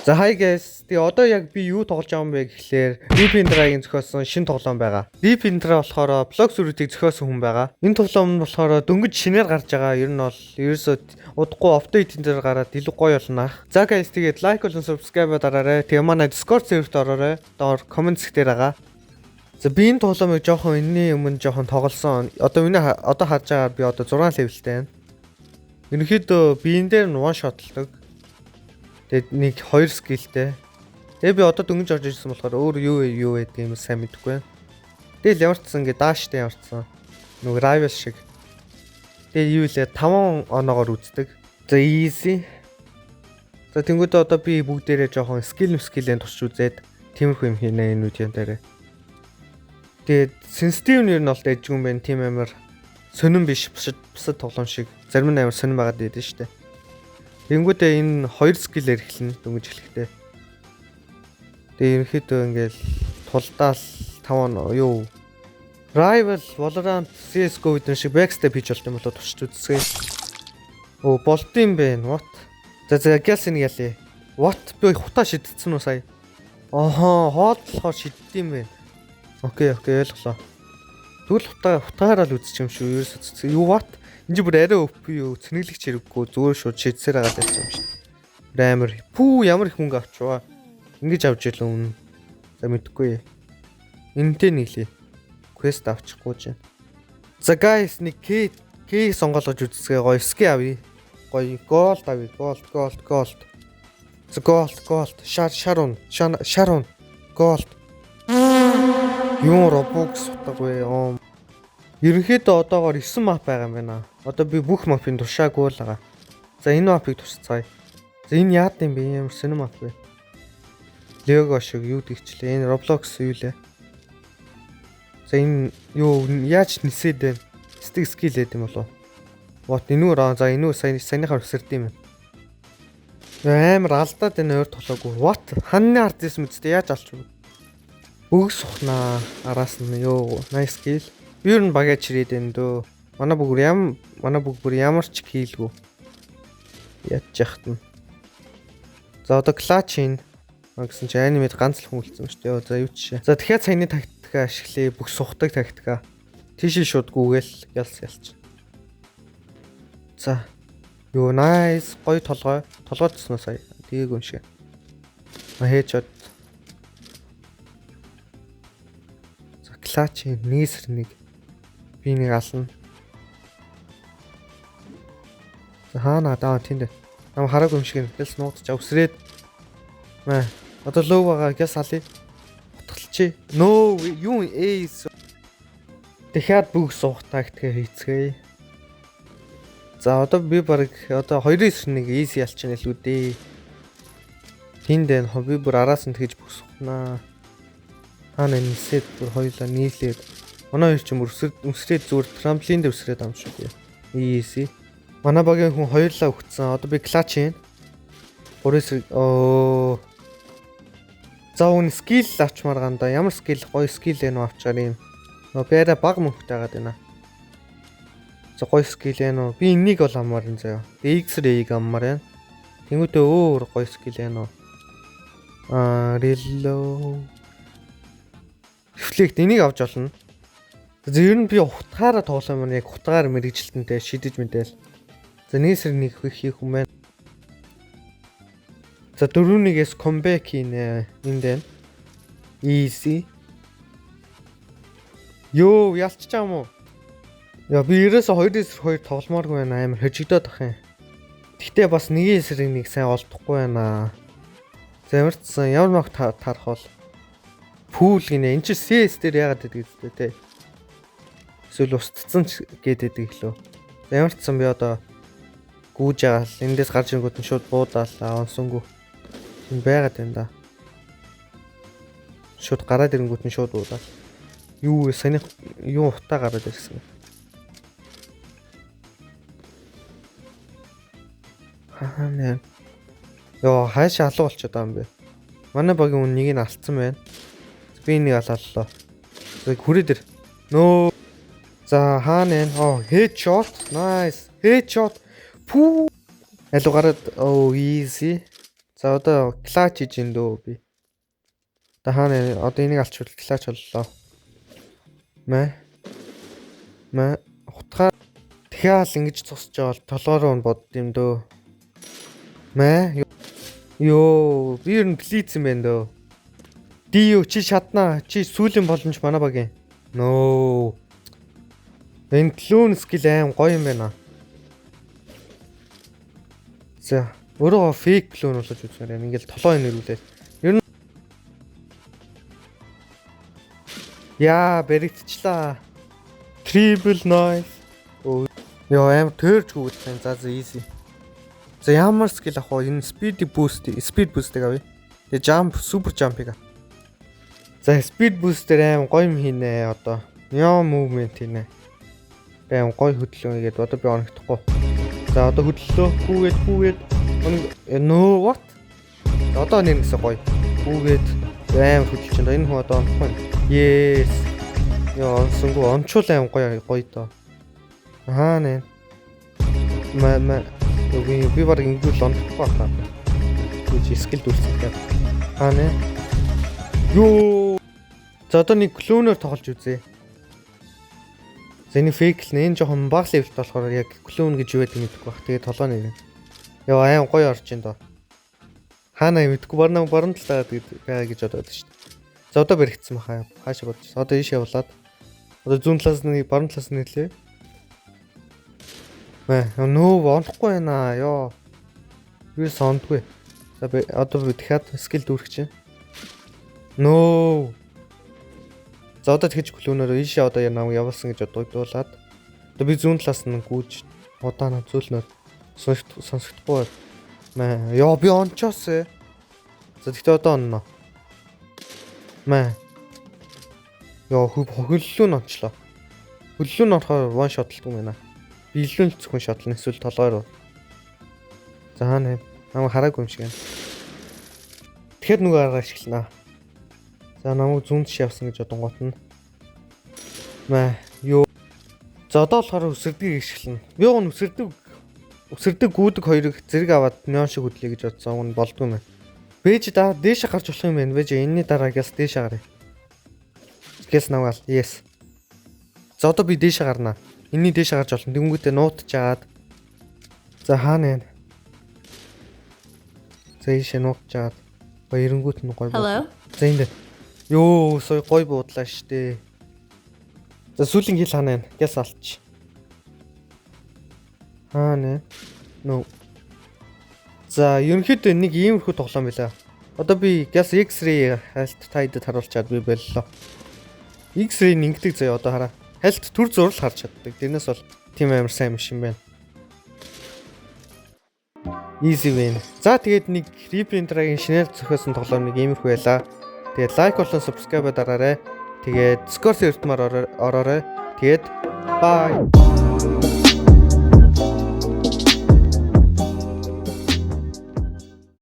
За hi guys. Тэгээ одоо яг би юу тоглож байгаа юм бэ гэхлээр Deep Indra-гийн зохиосон шинэ тоглоом байгаа. Deep Indra болохоор блог сүрүүдийг зохиосон хүн байгаа. Энэ тоглоом нь болохоор дөнгөж шинээр гарч байгаа. Ер нь бол ерөөсөө удахгүй апдейт дээр гараад илүү гоё болно. За guys тэгээд лайк болон subscribe дараарай. Тэгээ манай Discord серверт ороорой. Доор comment секдэр байгаа. За би энэ тоглоомыг жоохон энэний өмнө жоохон тоглосон. Одоо харж байгаагаар би одоо 6 левелтэй байна. Ерөнхийдөө би энэ дээр one shot-лдаг. Тэгээд нэг 2 скиллтэй. Тэгээ би одоо дөнгөж орж ирсэн болохоор өөр юу гэдэг юм сайн мэдэхгүй байна. Тэгэл ямарчсан ингээ дааштай ямарчсан. Нүг rival шиг. Тэгээ юу лээ 5 оноогоор үздэг. За easy. За тэнгуүдээ одоо би бүгдээрээ жоохон скиллээ турш үзээд тиймэрхүү юм хийнэ энэ видеон дээр. Тэгээд sensitive нэр нь бол дэжгүй юм байна. Тим амар сонирн биш бусад тоглоом шиг. Зарим нь амар сонирн байгаад байдаг шүү дээ. Тэнгүүдээ энэ 2 скиллээр эхэлнэ дөнгөж эхлэхдээ. Тэгээ ерөнхийдөө ингээл тулдаал 5 юу Rival, Valorant, CS:GO гэдэг шиг backstab хийж болт юм болоо туршиж үзье. Оо болт юм бэ. What? За гялсын ялээ. What? Би хутаа шидсэн үү сая? Ахаа, хоол болохоор шиддэм юм бэ. Окей, ойлголоо. Тэгвэл хутаараа л үзчих юм шүү. Ерөөсөө юу what? Энд бүр арай өвп юу цэнэглэгч хэрэггүй зүгээр шууд шийдсээр агаад байсан юм шиг. Амар. Пүү ямар их мөнгө авчваа. Ингэж авч ирлээ өмнө. За мэдэхгүй. Энтэй нэглээ. Quest авчихгүй ч. За guys нэг K сонгоолгож үзсгээ гоё ски авъя. Гоё gold авъя. Gold. За gold. Sharon. Gold. Юу Robux утгагүй. Ерөнхийдөө одоогоор 9 map байгаа юм байна. Одоо би бүх map-ын туршаагүй л байгаа. За энэ map-ыг туршицгаая. За энэ яад юм бэ? Ямар сонир map вэ? Lego шиг юу дэгчлээ. Энэ Roblox юу лээ? За энэ юу яаж нисээд вэ? Stick skill гэдэг юм болов? Вот энүүр за энүүр саяныхаар өсөрд юм. Амар алдаад энэ өөр тоглоогүй. What? Ханны артист мэдтэй яаж алч вэ? Бүгс ухнаа. Араас нь юу nice skill. Юу н багаж чирээд энэ дөө. Манай бүгд ямар ч хийлгүй. Ядж яхад нь. За одоо клатч ийн гэсэн чи анимед ганц л хүмүүлцсэн шүү дээ. За юу ч. За дахиад саяны тактика ашиглая. Бүх сухдаг тактика. Тийшээ шууд гүгээл ялч. За. Юу nice гоё толгой. Толгойдсон сая. Тгийг юм шиг. Хээчод. За клатч ийн нийсэр нэг би нэг ална. За хаана даа тэнд. Нам хараагүй юм шиг гэл нуудаж авсрээд. Маа. Одоо лоу байгаа гэс алъя. Утгалчи. No юу эйс. Дахиад бүх суух тактика хийцгээе. За одоо би баг одоо 2-9 easy ялчихна л үү дээ. Тэнд би бүр араас нь тэгж бүх суухнаа. Хаана нисээд бүр хоёлаа нийлээд манай хоёр ч өмсрээд зүгээр трамплин дээр өсрээд ам шүү дээ. Easy. Манай багийн хүн хоёрлаа өгцөн. Одоо би клатч ийн. 3 За үн скил авчмаар ганда. Ямар скил гоё скил ээ нөө авчаар юм. Нөө бэрэ баг мөнгөтэй агаад байна. За гоё скил ээ нөө. Би энийг бол амаар юм заяа. X-ray-г амаар байна. Тэнгүүтээ өөр гоё скил ээ нөө. Reload. Reflect энийг авч олно. Ер нь би хутгаараа тоглоом нь яг хутгаар мэрэгжилтэнтэй шидэж мэдээл. За нээсэр нэг хийх юм байна. За 4-1-ээс comeback хийнэ. Энд байна. Easy. Йоо ялччаа юм уу? Яа би ерөөсө 2-2 тогломооргүй байна. Амар хожигдоод ах юм. Гэхдээ бас нэг эсрэг нэг сайн олдохгүй байна. За ямарчсан ямар нэг тарах бол пүүл гинэ. Энд чи CS дээр яагаад гэдэг вэ те? Эсвэл устцсан ч гэдэг лөө. Ямар ч юм би одоо гүүж агаал эндээс гарч ирэнгүүт нь шууд буудаалаа онсонгүй. Тийм байгаад байна да. Шууд гараад ирэнгүүт нь шууд буудаал. Юу саний юу утаа гараад ирсэн. Хаана. Йоо хайш алуу болчиход байгаа юм бэ. Манай багийн хүн нэг нь алдсан байна. Би нэг алааллаа. Хүрээ дээр. Нөө. За хаана вэ? Headshot. Nice. Headshot. Пүү. Алуу гараад easy. За одоо клач хийж ин дөө би. Одоо хаана одоо энийг алчвал клач боллоо. Мэ утгаар дахиад ингэж цусч байгаа бол толгой руу бод юм дөө. Ёо би ер нь плиц юм байна дөө. Дию чи шатнаа чи сүүлийн боломж манай багийн. Нөө. Энэ клүүн скил аим гоё юм байна. За өөрөө фейк клүүн болгож үзмээр байна. Ингээл толгой нэрүүлээд. Ер нь яа бэрэгдчихлаа. Triple knife. Ёо аим төрж гүйлсэн. За easy. За ямар скил ах вэ? Энэ speed boost-ыг авъя. Тэгээ jump super jump-ыг. За speed boost-ээр аим гоё юм хийнэ одоо. Neon movement хийнэ. Аим гоё хөдлөө игээд одоо би оногдохгүй. За одоо хөдлөлөө. Хүүгээд. No what? Одоо нэгсэн гоё. Хүүгээд аим хөдлөж байна. Энэ хүн одоо онохгүй. Yes. Яа онсонгүй ончул аим гоё доо. Аа нэ. Би баг ингэвэл онохгүй байна. Үгүй скил дүүрсэн гэдэг. Аа нэ. Ёо. За одоо нэг клоноор тоглож үзье. Зэний фейк л нэ жоохон баг левелт болохоор яг клон гэж юу гэдэг мэдэхгүй баг. Тэгээ толгой нэр. Яа аим гоё орж ин доо. Хаана мэдгүй баруун талаа байгаа гэж бодоод шүү дээ. За одоо бэрхтсэн баха. Хаашаа бодож. Одоо ийш явуулаад. Одоо зүүн талаас нь баруун талаас нь нэлээ. Нөө онохгүй байна. Ёо. Би сондгүй. За одоо би дахиад скил дүүрэх чинь. Нөө. За одоо тэгж клоноор ийшээ одоо намайг явуулсан гэж бодуулаад. Одоо би зүүн талаас нь гүйж удаана зөөлнөр сонсогдохгүй. Ёо би ончоос. За тэгтээ одоо онно. Ёо хөллөө нь ончлоо. Хөллөө нь орохоор one shot-лдаг юм байна. Би илүү л зөвхөн шотлно эсвэл толгой руу. За хаана намайг хараагүй юм шиг байна. Тэгэхээр нөгөө арга ашиглана. За намайг зүүн тийш явсан гэж бодонгот нь. Ёо. За одоо болохоор өсөрдөг ашиглана. Би гоо өсөрдөг гүдэг хоёрыг зэрэг аваад неон шиг хөдлөе гэж бодсон. Уг нь болдгүй юм байна. Бэж дээшээ гарч болох юм байна. Бэж энэний дараагаас дээшээ гарыг. Гэс наваал. Yes. За одоо би дээшээ гарнаа. Энэний дээшээ гарч болно. Тэнгүүтээ нуутчаад. За хаана вэ? За ийшээ нуутчаад. Баярэнгүүт нь гоё бод. За энд. Ёо, сой гоё буудлаа штэ. За сүүлийн хил хаана вэ? Гэс алч. Хаана вэ? Нөө. За ерөнхийдөө нэг иймэрхүү тоглоом байлаа. Одоо би гэс X-ray хайлт тайдад харуулчаад би боллоо. X-ray нэгдэг заяа одоо хараа. Хайлт төр зурал харж чаддаг. Тэрнээс бол тийм амар сайн юм байна. Easy win. За тэгээд нэг Replay Dragon шинээр зохиосон тоглоом нэг иймэрхүү байлаа. Тэгээд лайк болон subscribe дараарай. Тэгээд Discord серверт маар ороорой. Тэгээд bye.